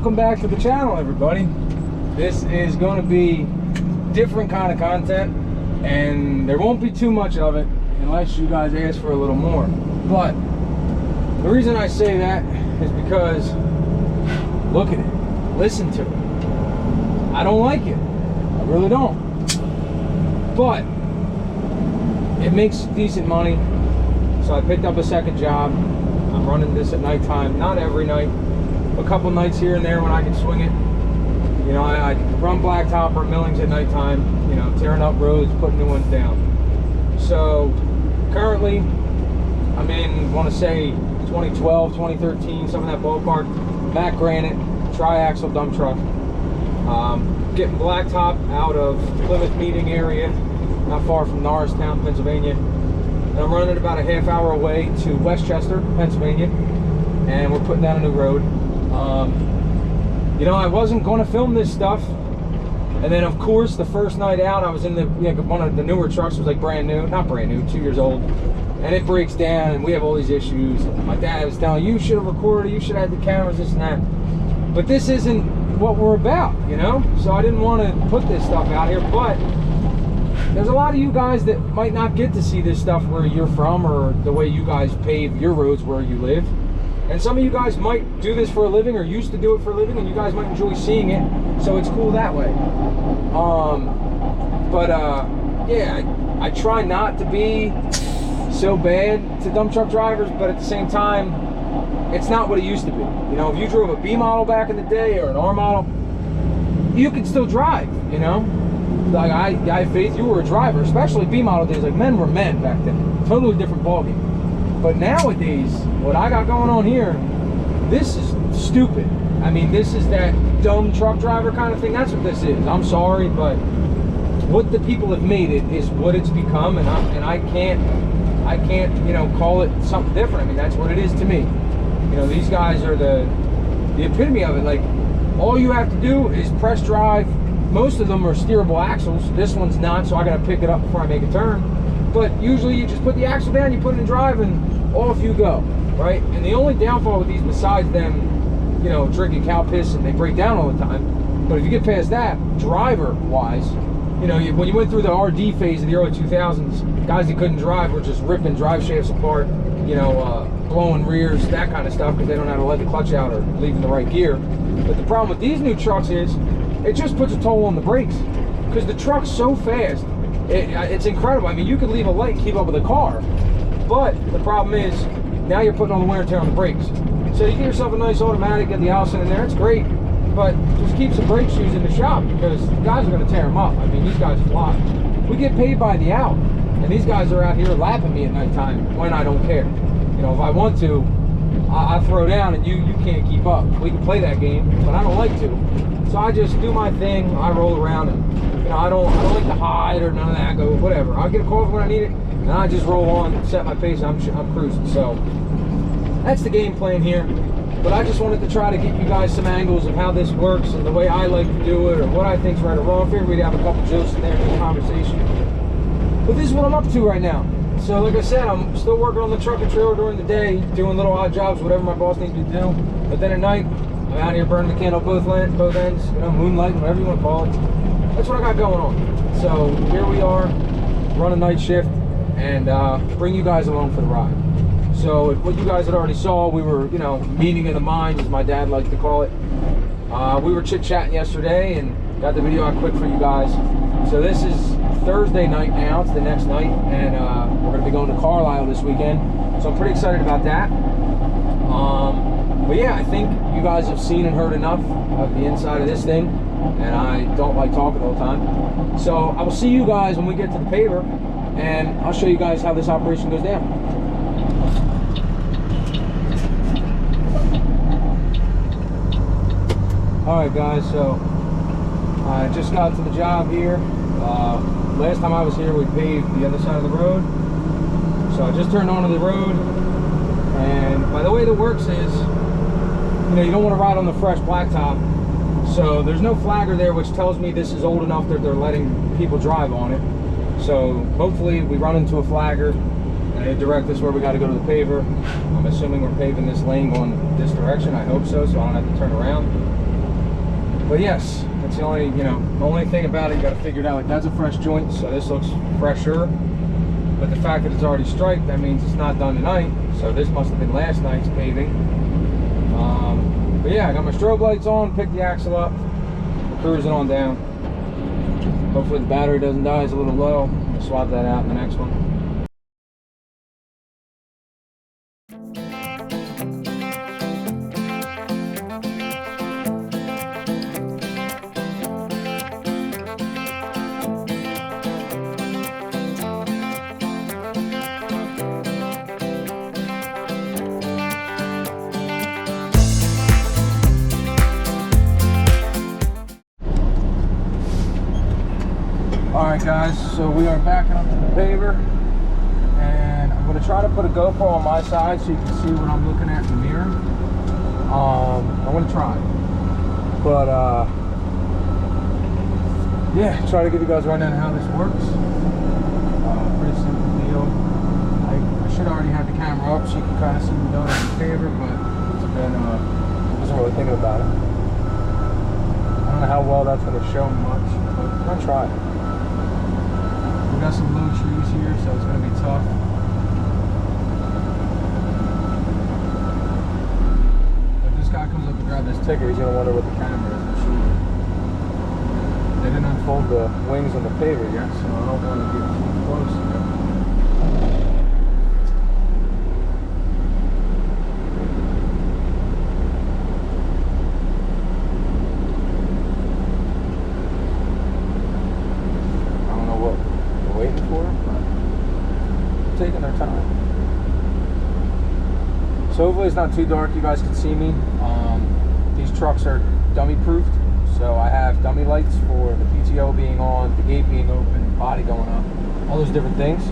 Welcome back to the channel, everybody. This is going to be different kind of content, and there won't be too much of it unless you guys ask for a little more. But the reason I say that is because look at it, listen to it. I don't like it, I really don't, but it makes decent money. So I picked up a second job. I'm running this at nighttime, not every night, a couple nights here and there when I can swing it. You know, I run blacktop or millings at nighttime, you know, tearing up roads, putting new ones down. So currently I'm in, want to say 2012, 2013, some of that ballpark, Matt Granite, tri-axle dump truck. Getting blacktop out of Plymouth Meeting area, not far from Norristown, Pennsylvania. And I'm running it about a half hour away to Westchester, Pennsylvania, and we're putting down a new road. You know, I wasn't going to film this stuff, and then of course the first night out I was in the one of the newer trucks. Was like brand new, not brand new, 2 years old, and it breaks down and we have all these issues. My dad was telling, you should have recorded, you should have had the cameras, this and that, but this isn't what we're about, you know. So I didn't want to put this stuff out here, but there's a lot of you guys that might not get to see this stuff where you're from, or the way you guys pave your roads where you live. And some of you guys might do this for a living, or used to do it for a living, and you guys might enjoy seeing it, so it's cool that way. Yeah, I try not to be so bad to dump truck drivers, but at the same time, it's not what it used to be. You know, if you drove a B model back in the day, or an R model, you could still drive, you know? Like, I have faith you were a driver, especially B model days. Like, men were men back then. Totally different ballgame. But nowadays, what I got going on here, this is stupid. I mean, this is that dumb truck driver kind of thing. That's what this is. I'm sorry, but what the people have made it is what it's become, and I can't, you know, call it something different. I mean, that's what it is to me. You know, these guys are the epitome of it. Like, all you have to do is press drive. Most of them are steerable axles. This one's not, so I got to pick it up before I make a turn. But usually you just put the axle down, you put it in drive, and off you go, right? And the only downfall with these, besides them, you know, drinking cow piss and they break down all the time, but if you get past that, driver-wise, you know, when you went through the RD phase of the early 2000s, guys that couldn't drive were just ripping drive shafts apart, you know, blowing rears, that kind of stuff, because they don't know how to let the clutch out or leaving the right gear. But the problem with these new trucks is, it just puts a toll on the brakes, because the truck's so fast. It's incredible. I mean, you could leave a light and keep up with a car, but the problem is now you're putting all the wear and tear on the brakes. So you get yourself a nice automatic, get the Allison in there, it's great, but just keep some brake shoes in the shop, because the guys are going to tear them up. I mean, these guys fly. We get paid by the hour, and these guys are out here lapping me at nighttime when I don't care. You know, if I want to, I throw down and you can't keep up. We can play that game, but I don't like to. So I just do my thing. I roll around, and you know, I don't like to hide or none of that. I go whatever. I'll get a coffee when I need it, and I just roll on, set my pace. I'm cruising. So that's the game plan here. But I just wanted to try to get you guys some angles of how this works and the way I like to do it, or what I think's right or wrong. I figured we'd have a couple jokes in there in the conversation. But this is what I'm up to right now. So like I said, I'm still working on the truck and trailer during the day, doing little odd jobs, whatever my boss needs me to do. But then at night, I'm out here burning the candle both ends, you know, moonlighting, whatever you want to call it. That's what I got going on. So here we are, run a night shift, and bring you guys along for the ride. So what you guys had already saw, we were, you know, meeting of the minds, as my dad likes to call it. We were chit-chatting yesterday and got the video out quick for you guys. So this is Thursday night now, it's the next night, and we're going to be going to Carlisle this weekend. So I'm pretty excited about that. But yeah, I think you guys have seen and heard enough of the inside of this thing, and I don't like talking all the time. So I will see you guys when we get to the paver, and I'll show you guys how this operation goes down. Alright guys, so I just got to the job here. Last time I was here, we paved the other side of the road. So I just turned onto the road, and by the way that works is, you know, you don't want to ride on the fresh blacktop. So there's no flagger there, which tells me this is old enough that they're letting people drive on it. So hopefully we run into a flagger and they direct us where we got to go to the paver. I'm assuming we're paving this lane going this direction. I hope so, so I don't have to turn around. But yes, that's the only, the only thing about it, you got to figure it out. Like, that's a fresh joint, so this looks fresher. But the fact that it's already striped, that means it's not done tonight. So this must have been last night's paving. But yeah, I got my strobe lights on, picked the axle up, we're cruising on down. Hopefully the battery doesn't die, it's a little low. We'll swap that out in the next one. Alright guys, so we are backing up to the paver, and I'm going to try to put a GoPro on my side so you can see what I'm looking at in the mirror. I'm going to try, but yeah, try to give you guys a rundown how this works. Pretty simple deal. I should already have the camera up so you can kind of see me doing it in the paver, but it's been, I wasn't really thinking about it. I don't know how well that's going to show much, but I'm going to try it. We got some low trees here, so it's going to be tough. If this guy comes up and grabs this ticket, he's going to wonder what the camera is. I'm sure. They didn't unfold the wings on the paver yet, so I don't want to get too close here. Taking their time. So hopefully it's not too dark, you guys can see me. These trucks are dummy proofed, so I have dummy lights for the PTO being on, the gate being open, body going up, all those different things.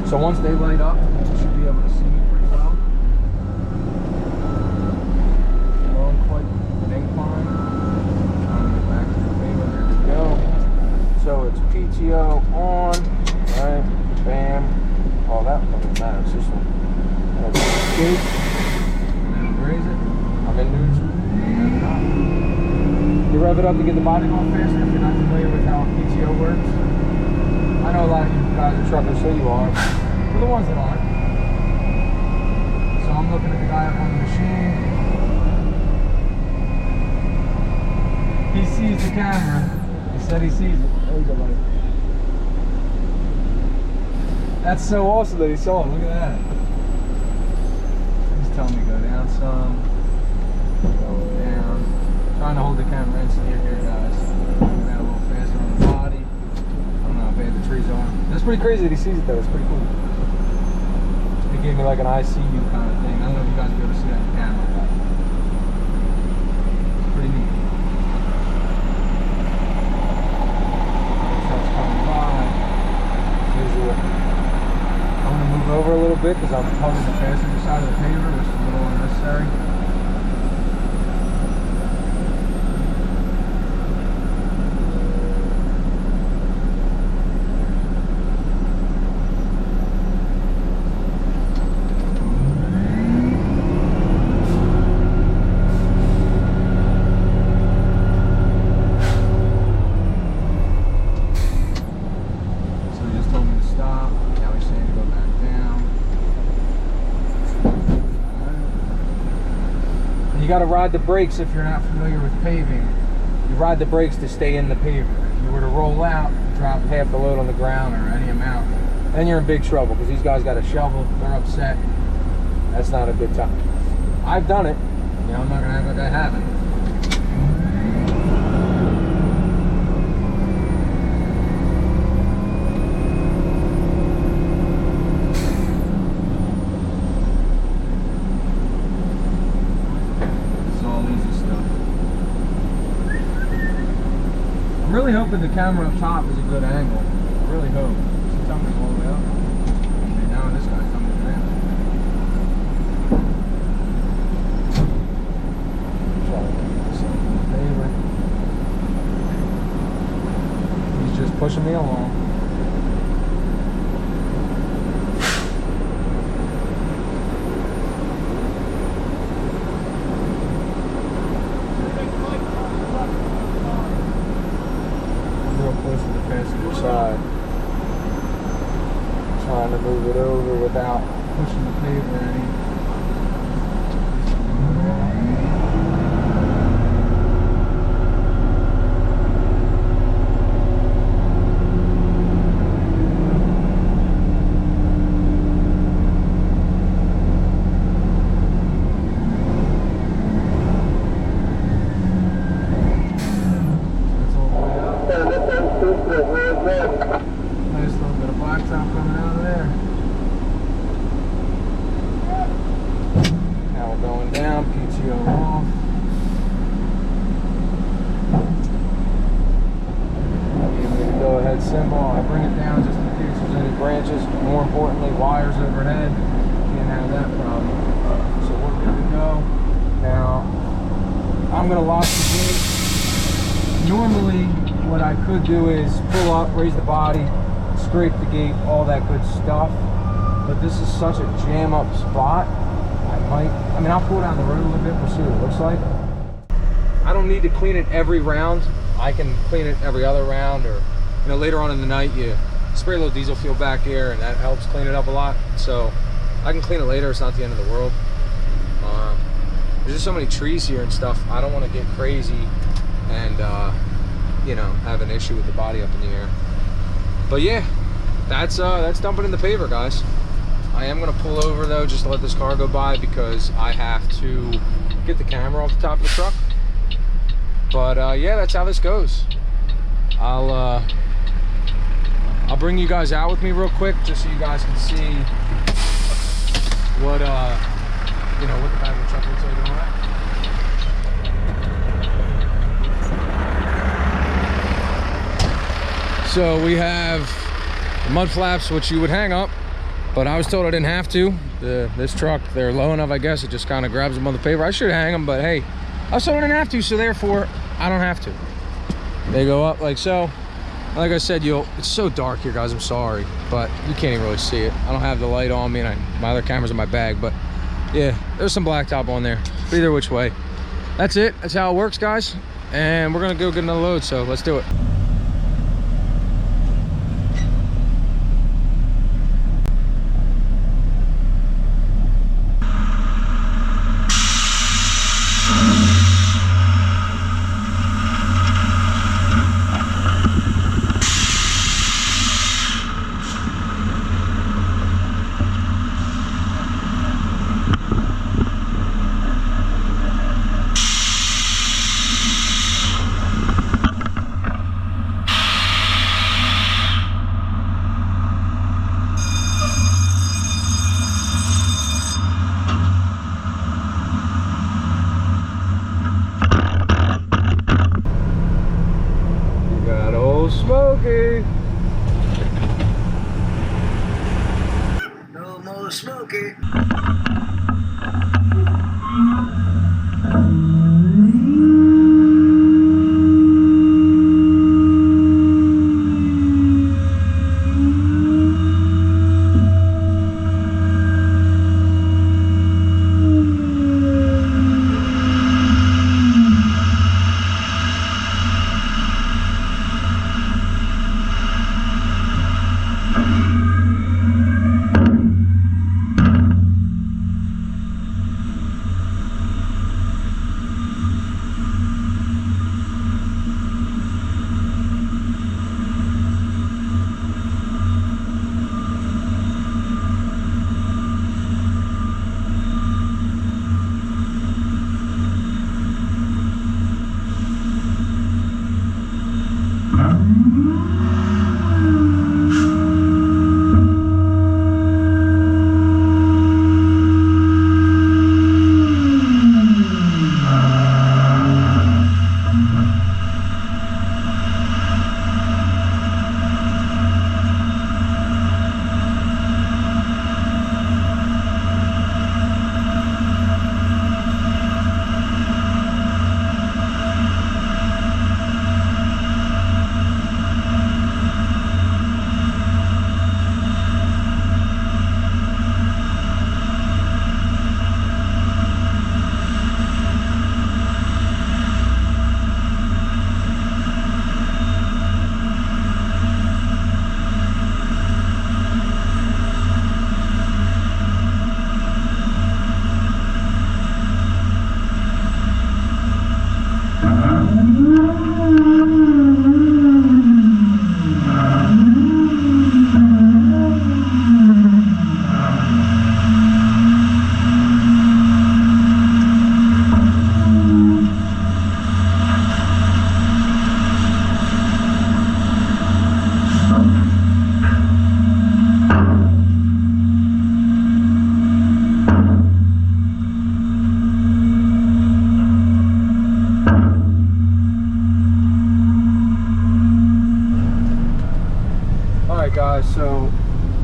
So once they light up, you should be able to see me pretty well. We're on quite an incline. Trying to get back to the paver. There we go. So it's PTO on, right? Bam. Oh, that one doesn't matter. It's this one. Escape. And then raise it. I'm in neutral. You rev it up to get the body going faster if you're not familiar with how PTO works. I know a lot of you guys are truckers, so you are. For the ones that aren't. So I'm looking at the guy up on the machine. He sees the camera. He said he sees it. There you go, buddy. That's so awesome that he saw him. Look at that. He's telling me to go down some. Go down. Trying to hold the camera instantly here, guys. Moving that a little faster on the body. I don't know how bad the trees are. That's pretty crazy that he sees it though. It's pretty cool. He gave me like an ICU kind of thing. I don't know if you guys will be able to see that on the camera, but it's pretty neat. Truck's coming by. Visual. I'm going to move over a little bit because I'm holding the passenger side of the paver, which is a little unnecessary. You got to ride the brakes if you're not familiar with paving. You ride the brakes to stay in the paver. If you were to roll out, drop half the load on the ground or any amount, then you're in big trouble because these guys got a shovel, they're upset. That's not a good time. I've done it. You know, I'm not going to act like I haven't. I'm really hoping the camera up top is a good angle. I really hope. She's coming all the way up. And now this guy's coming down. He's just pushing me along. passenger side. Trying to move it over without pushing the paver any. Nice little bit of blacktop coming out of there. Now we're going down, PTO off. Give me the go ahead symbol. I bring it down just in case there's any branches. More importantly, wires overhead. Can't have that problem. So we're good to go. Now, I'm going to lock the gate. Normally, what I could do is pull up, raise the body, scrape the gate, all that good stuff. But this is such a jam up spot. I mean, I'll pull down the road a little bit, we'll see what it looks like. I don't need to clean it every round. I can clean it every other round, or later on in the night you spray a little diesel fuel back here and that helps clean it up a lot. So I can clean it later, it's not the end of the world. There's just so many trees here and stuff. I don't want to get crazy and have an issue with the body up in the air. But yeah, that's dumping in the paver, guys. I am gonna pull over though just to let this car go by because I have to get the camera off the top of the truck. But yeah, that's how this goes. I'll bring you guys out with me real quick just so you guys can see what what the back of the truck looks like and all that. So we have mud flaps, which you would hang up, but I was told I didn't have to. This truck, they're low enough, I guess, it just kind of grabs them on the paver. I should hang them, but hey, I was told I didn't have to, so therefore, I don't have to. They go up like so. Like I said, it's so dark here, guys, I'm sorry, but you can't even really see it. I don't have the light on me, and my other camera's in my bag, but yeah, there's some blacktop on there. But either which way. That's it, that's how it works, guys. And we're gonna go get another load, so let's do it. Smokey! No more Smokey! guys, so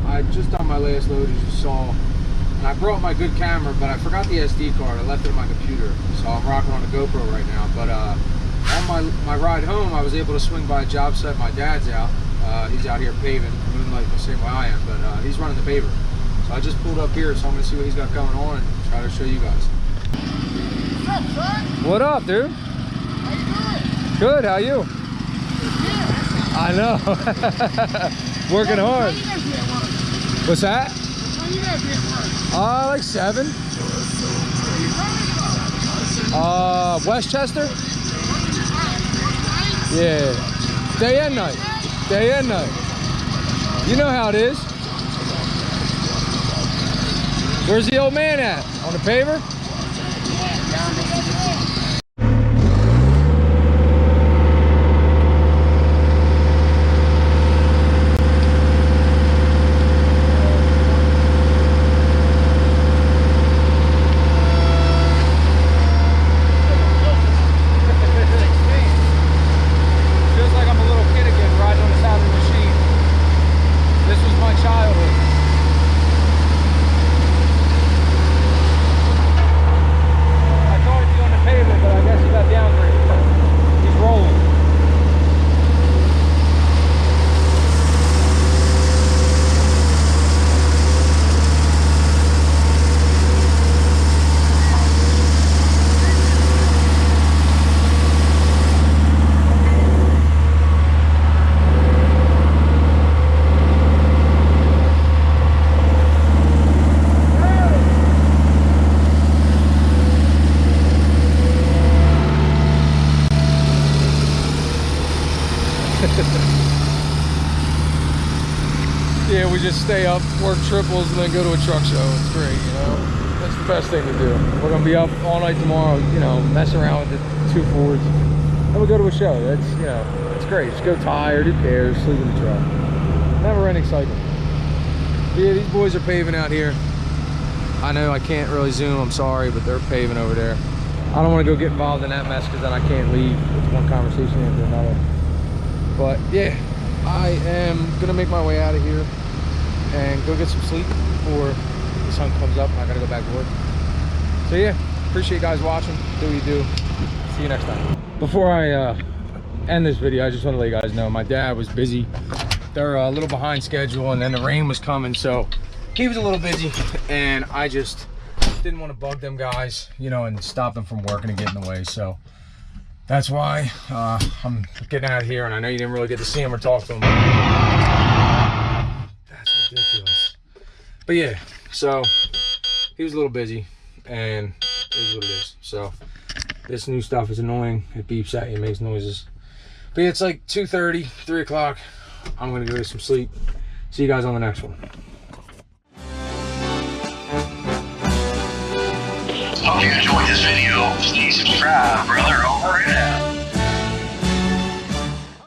I just done my last load, as you saw, and I brought my good camera, but I forgot the SD card. I left it in my computer, so I'm rocking on a GoPro right now. But on my ride home, I was able to swing by a job site. My dad's out. He's out here paving, moonlight the same way I am, but he's running the paver. So I just pulled up here, so I'm gonna see what he's got going on and try to show you guys. What's up, son? What up, dude? How you doing? Good, how you? I know. Working hard. What time you guys be at work? What's that? What time you guys be at work? Like 7. Westchester? Yeah. Day and night. Day and night. You know how it is. Where's the old man at? On the paver? Yeah, we just stay up, work triples, and then go to a truck show. It's great, you know. That's the best thing to do. We're gonna be up all night tomorrow, you know, messing around with the 2 Fords. Then we go to a show. That's, you know, it's great. Just go tired, who cares? Sleep in the truck. Never ending cycle. But yeah, these boys are paving out here. I know I can't really zoom, I'm sorry, but they're paving over there. I don't want to go get involved in that mess because then I can't leave. It's one conversation after another. But yeah, I am gonna make my way out of here and go get some sleep before the sun comes up and I gotta go back to work. So yeah, appreciate you guys watching. Do what you do. See you next time. Before I end this video, I just want to let you guys know my dad was busy. They're a little behind schedule, and then the rain was coming, so he was a little busy, and I just didn't want to bug them guys, you know, and stop them from working and get in the way. So that's why I'm getting out of here, and I know you didn't really get to see him or talk to him. That's ridiculous. But yeah, so he was a little busy, and it is what it is. So this new stuff is annoying. It beeps at you, makes noises. But yeah, it's like 2:30, 3 o'clock. I'm gonna go to some sleep. See you guys on the next one. Hope you enjoyed this video. Please subscribe, brother. Over and out.